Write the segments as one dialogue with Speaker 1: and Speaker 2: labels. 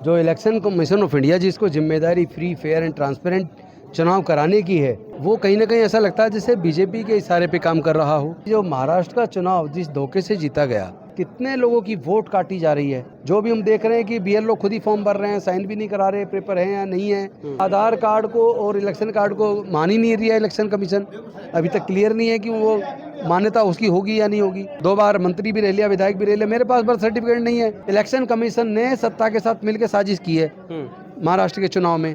Speaker 1: जो election commission of India जिसको जिम्मेदारी फ्री फेयर एंड ट्रांसपेरेंट चुनाव कराने की है, वो कहीं ना कहीं ऐसा लगता है जैसे बीजेपी के इशारे पे काम कर रहा हो। जो महाराष्ट्र का चुनाव जिस धोखे से जीता गया, कितने लोगों की वोट काटी जा रही है। जो भी हम देख रहे हैं कि बीएलओ खुद ही फॉर्म भर रहे हैं, साइन भी नहीं करा रहे, पेपर है या नहीं है। आधार कार्ड को और इलेक्शन कार्ड को मान ही नहीं रही है इलेक्शन कमीशन। अभी तक क्लियर नहीं है कि वो मान्यता उसकी होगी या नहीं होगी। 2 बार मंत्री भी रह लिया, विधायक भी रह लिया, मेरे पास बर्थ सर्टिफिकेट नहीं है। इलेक्शन कमीशन ने सत्ता के साथ मिलकर साजिश की है महाराष्ट्र के चुनाव में।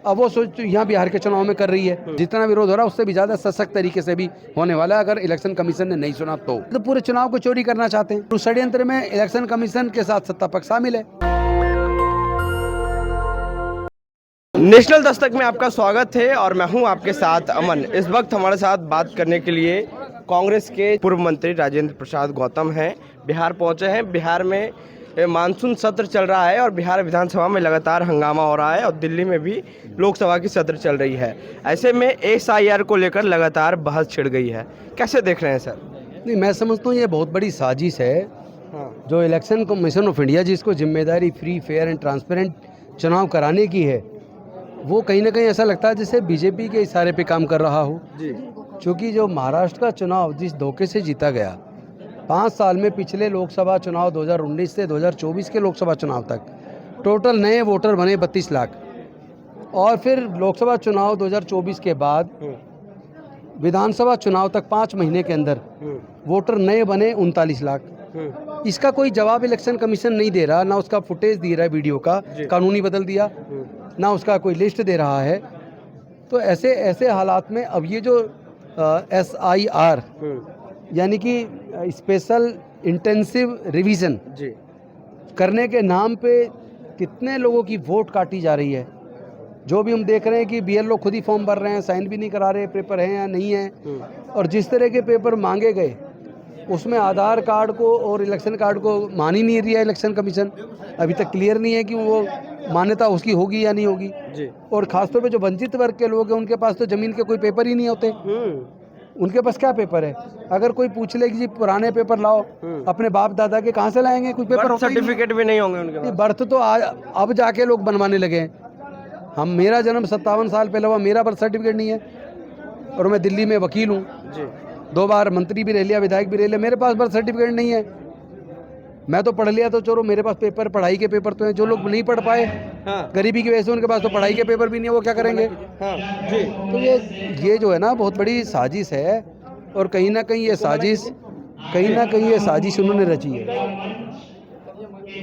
Speaker 1: अब वो सोच यहाँ बिहार के चुनाव में कर रही है। जितना विरोध हो रहा है उससे भी ज्यादा सशक्त तरीके से भी होने वाला है अगर इलेक्शन कमीशन ने नहीं सुना तो पूरे चुनाव को चोरी करना चाहते हैं। उस षड्यंत्र में इलेक्शन कमीशन के साथ सत्ता पक्ष शामिल है।
Speaker 2: नेशनल दस्तक में आपका स्वागत है और मैं हूं आपके साथ अमन। इस वक्त हमारे साथ बात करने के लिए कांग्रेस के पूर्व मंत्री राजेंद्र प्रसाद गौतम हैं। बिहार पहुंचे हैं। बिहार में मानसून सत्र चल रहा है और बिहार विधानसभा में लगातार हंगामा हो रहा है और दिल्ली में भी लोकसभा की सत्र चल रही है। ऐसे में SIR को लेकर लगातार बहस छिड़ गई है। कैसे देख रहे हैं सर?
Speaker 1: नहीं, मैं समझता हूँ ये बहुत बड़ी साजिश है। जो इलेक्शन कमीशन ऑफ इंडिया जिसको जिम्मेदारी फ्री फेयर एंड ट्रांसपेरेंट चुनाव कराने की है, वो कहीं ना कहीं ऐसा लगता है जैसे बीजेपी के इशारे पे काम कर रहा हो। क्योंकि जो महाराष्ट्र का चुनाव जिस धोखे से जीता गया, 5 साल में पिछले लोकसभा चुनाव 2019 से 2024 के लोकसभा चुनाव तक टोटल नए वोटर बने 32 लाख और फिर लोकसभा चुनाव 2024 के बाद विधानसभा चुनाव तक 5 महीने के अंदर वोटर नए बने 39 लाख। इसका कोई जवाब इलेक्शन कमीशन नहीं दे रहा, ना उसका फुटेज दे रहा है वीडियो का, कानूनी बदल दिया, ना उसका कोई लिस्ट दे रहा है। तो ऐसे हालात में अब ये जो SIR यानी कि स्पेशल इंटेंसिव रिवीजन करने के नाम पे कितने लोगों की वोट काटी जा रही है। जो भी हम देख रहे हैं कि BLO खुद ही फॉर्म भर रहे हैं, साइन भी नहीं करा रहे, पेपर है या नहीं है। और जिस तरह के पेपर मांगे गए उसमें आधार कार्ड को और इलेक्शन कार्ड को मान ही नहीं रही है इलेक्शन कमीशन। अभी तक क्लियर नहीं है कि वो मान्यता उसकी होगी या नहीं होगी। और खासतौर पे जो वंचित वर्ग के लोग हैं उनके पास तो जमीन के कोई पेपर ही नहीं होते। उनके पास क्या पेपर है? अगर कोई पूछ ले कि जी पुराने पेपर लाओ, अपने बाप दादा के कहाँ से लाएंगे? कुछ पेपर
Speaker 2: सर्टिफिकेट भी नहीं होंगे उनके पास।
Speaker 1: बर्थ तो अब जाके लोग बनवाने लगे हैं। मेरा जन्म 57 साल पहले हुआ, मेरा बर्थ सर्टिफिकेट नहीं है और मैं दिल्ली में वकील हूँ। 2 बार मंत्री भी रह लिया, विधायक भी रह लिया, मेरे पास बर्थ सर्टिफिकेट नहीं है। मैं तो पढ़ लिया तो चलो, मेरे पास पेपर, पढ़ाई के पेपर तो हैं। जो लोग नहीं पढ़ पाए गरीबी की वजह से, उनके पास तो पढ़ाई के पेपर भी नहीं है, वो क्या करेंगे? तो ये जो है ना, बहुत बड़ी साजिश है। और कहीं ना कहीं ये साजिश उन्होंने रची है।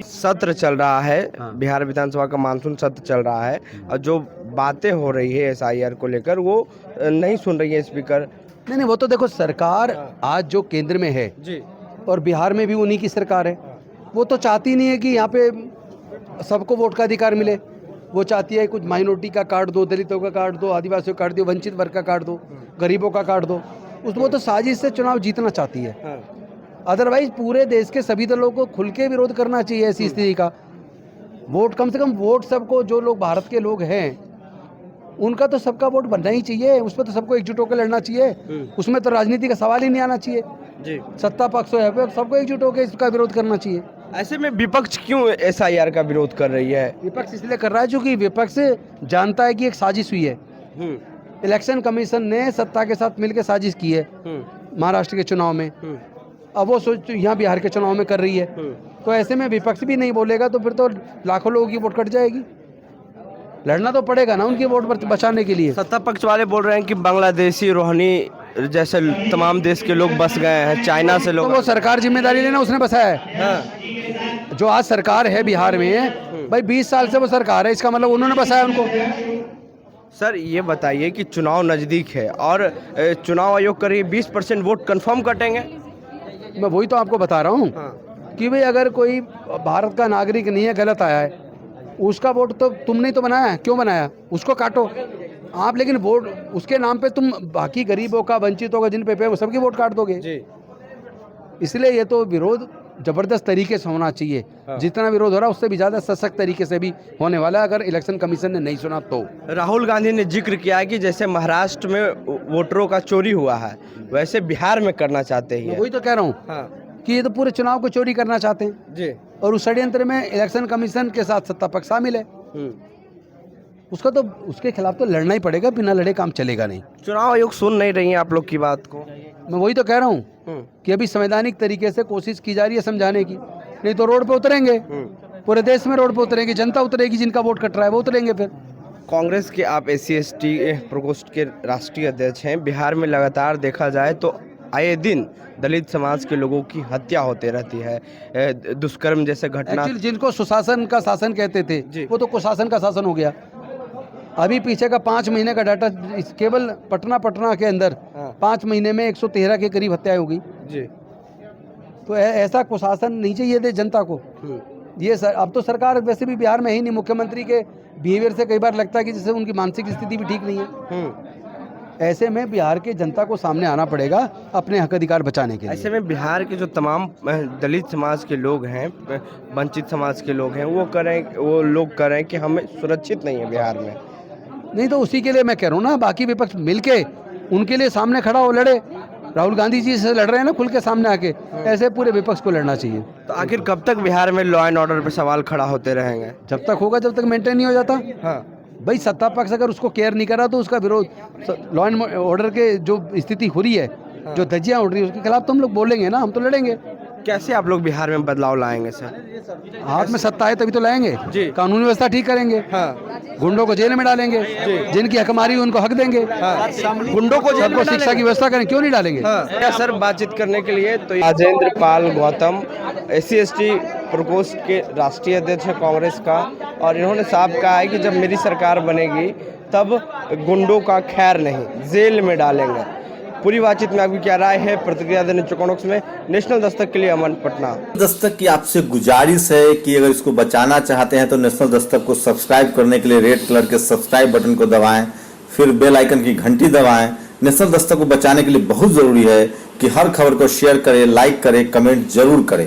Speaker 2: सत्र चल रहा है, बिहार विधानसभा का मानसून सत्र चल रहा है और जो बातें हो रही है SIR को लेकर वो नहीं सुन रही है स्पीकर।
Speaker 1: नहीं, वो तो देखो, सरकार आज जो केंद्र में है और बिहार में भी उन्हीं की सरकार है, वो तो चाहती नहीं है कि यहाँ पे सबको वोट का अधिकार मिले। वो चाहती है कुछ माइनॉरिटी का कार्ड दो, दलितों का कार्ड दो, आदिवासियों का कार्ड दो, वंचित वर्ग का कार्ड दो, गरीबों का कार्ड दो। वो तो साजिश से चुनाव जीतना चाहती है। अदरवाइज पूरे देश के सभी दलों को खुल के विरोध करना चाहिए ऐसी स्थिति का। वोट, कम से कम वोट सबको, जो लोग भारत के लोग हैं उनका तो सबका वोट बनना ही चाहिए। उस पर तो सबको एकजुट होकर लड़ना चाहिए। उसमें तो राजनीति का सवाल ही नहीं आना चाहिए। सत्ता पक्ष हो या फिर सबको एकजुट होकर इसका विरोध करना चाहिए।
Speaker 2: ऐसे में विपक्ष क्यों SIR का विरोध कर रही है?
Speaker 1: विपक्ष इसलिए कर रहा है क्योंकि विपक्ष जानता है कि एक साजिश हुई है। इलेक्शन कमीशन ने सत्ता के साथ मिलकर साजिश की है महाराष्ट्र के चुनाव में। अब वो सोच यहाँ बिहार के चुनाव में कर रही है। तो ऐसे में विपक्ष भी नहीं बोलेगा तो फिर तो लाखों लोगों की वोट कट जाएगी। लड़ना तो पड़ेगा ना उनकी वोट बचाने के लिए।
Speaker 2: सत्ता पक्ष वाले बोल रहे हैं कि बांग्लादेशी, रोहनी जैसे तमाम देश के लोग बस गए हैं, चाइना से लोग।
Speaker 1: तो वो सरकार जिम्मेदारी लेना, उसने बसाया है। जो आज सरकार है बिहार में, भाई 20 साल से वो सरकार है, इसका मतलब उन्होंने बसाया उनको।
Speaker 2: सर ये बताइए कि चुनाव नज़दीक है और चुनाव आयोग करीब 20% वोट कंफर्म कटेंगे।
Speaker 1: मैं वही तो आपको बता रहा हूँ कि भाई अगर कोई भारत का नागरिक नहीं है, गलत आया है, उसका वोट तो तुमने तो बनाया है, क्यों बनाया? उसको काटो आप। लेकिन वोट उसके नाम पे तुम बाकी गरीबों का, वंचितों का, जिन पे वो सबकी वोट काट दोगे। इसलिए ये तो विरोध जबरदस्त तरीके से होना चाहिए। जितना विरोध हो रहा है उससे भी ज़्यादा सशक्त तरीके से भी होने वाला है अगर इलेक्शन कमीशन ने नहीं सुना तो।
Speaker 2: राहुल गांधी ने जिक्र किया है कि जैसे महाराष्ट्र में वोटरों का चोरी हुआ है वैसे बिहार में करना चाहते हैं।
Speaker 1: वही तो कह रहा हूँ कि ये तो पूरे चुनाव को चोरी करना चाहते हैं। और उस षड्यंत्र में इलेक्शन कमीशन के साथ सत्ता पक्ष शामिल है। उसका तो उसके खिलाफ तो लड़ना ही पड़ेगा, बिना लड़े काम चलेगा नहीं।
Speaker 2: चुनाव आयोग सुन नहीं रही है आप लोग की बात को।
Speaker 1: मैं वही तो कह रहा हूँ कि अभी संवैधानिक तरीके से कोशिश की जा रही है समझाने की, नहीं तो रोड पे उतरेंगे, पूरे देश में रोड पे उतरेंगे, जनता उतरेगी, जिनका वोट कट रहा है वो उतरेंगे। फिर
Speaker 2: कांग्रेस के आप SC/ST प्रकोष्ठ के राष्ट्रीय अध्यक्ष हैं। बिहार में लगातार देखा जाए तो आए दिन दलित समाज के लोगों की हत्या होते रहती है, दुष्कर्म जैसे घटना।
Speaker 1: एक्चुअली जिनको सुशासन का शासन कहते थे वो तो कुशासन का शासन हो गया। अभी पीछे का 5 महीने का डाटा केवल पटना के अंदर 5 महीने में 113 के करीब हत्याएं हो गई
Speaker 2: जी।
Speaker 1: तो ऐसा कुशासन नहीं चाहिए थे जनता को। ये अब तो सरकार वैसे भी बिहार में ही नहीं, मुख्यमंत्री के बिहेवियर से कई बार लगता है कि जैसे उनकी मानसिक स्थिति भी ठीक नहीं है। ऐसे में बिहार के जनता को सामने आना पड़ेगा अपने हक अधिकार बचाने के लिए।
Speaker 2: ऐसे में बिहार के जो तमाम दलित समाज के लोग हैं, वंचित समाज के लोग हैं, वो लोग कह रहे हैं कि हमें सुरक्षित नहीं है बिहार में।
Speaker 1: नहीं तो उसी के लिए मैं कह रहा हूँ ना, बाकी विपक्ष मिलके उनके लिए सामने खड़ा हो, लड़े। राहुल गांधी जी से लड़ रहे हैं ना खुल के सामने आके, ऐसे पूरे विपक्ष को लड़ना चाहिए।
Speaker 2: तो आखिर कब तक बिहार में लॉ एंड ऑर्डर पर सवाल खड़ा होते रहेंगे?
Speaker 1: जब तक होगा, जब तक मेंटेन नहीं हो जाता।
Speaker 2: हाँ
Speaker 1: भाई सत्ता पक्ष अगर उसको केयर नहीं करा तो उसका विरोध लॉ एंड ऑर्डर के जो स्थिति हो रही है, जो धज्जियां उड़ रही है, उसके खिलाफ तो हम लोग बोलेंगे ना, हम तो लड़ेंगे।
Speaker 2: कैसे आप लोग बिहार में बदलाव लाएंगे सर?
Speaker 1: हाथ में सत्ता है तभी तो लाएंगे
Speaker 2: जी।
Speaker 1: कानूनी व्यवस्था ठीक करेंगे, गुंडों को जेल में डालेंगे, जिनकी हकमारी उनको हक देंगे,
Speaker 2: गुंडों को जेल में
Speaker 1: शिक्षा की व्यवस्था करें, क्यों नहीं डालेंगे?
Speaker 2: क्या सर बातचीत करने के लिए तो राजेंद्र पाल गौतम SC/ST प्रकोष्ठ के राष्ट्रीय अध्यक्ष है कांग्रेस का, और इन्होंने साफ कहा है कि जब मेरी सरकार बनेगी तब गुंडों का खैर नहीं, जेल में डालेंगे। पूरी बातचीत में आपकी क्या राय है? प्रतिक्रिया देने चौकनोक्स में नेशनल दस्तक के लिए अमन, पटना।
Speaker 3: दस्तक की आपसे गुजारिश है कि अगर इसको बचाना चाहते हैं तो नेशनल दस्तक को सब्सक्राइब करने के लिए रेड कलर के सब्सक्राइब बटन को दबाएं, फिर बेल आइकन की घंटी दबाएं। नेशनल दस्तक को बचाने के लिए बहुत जरूरी है कि हर खबर को शेयर करें, लाइक करें, कमेंट जरूर करें।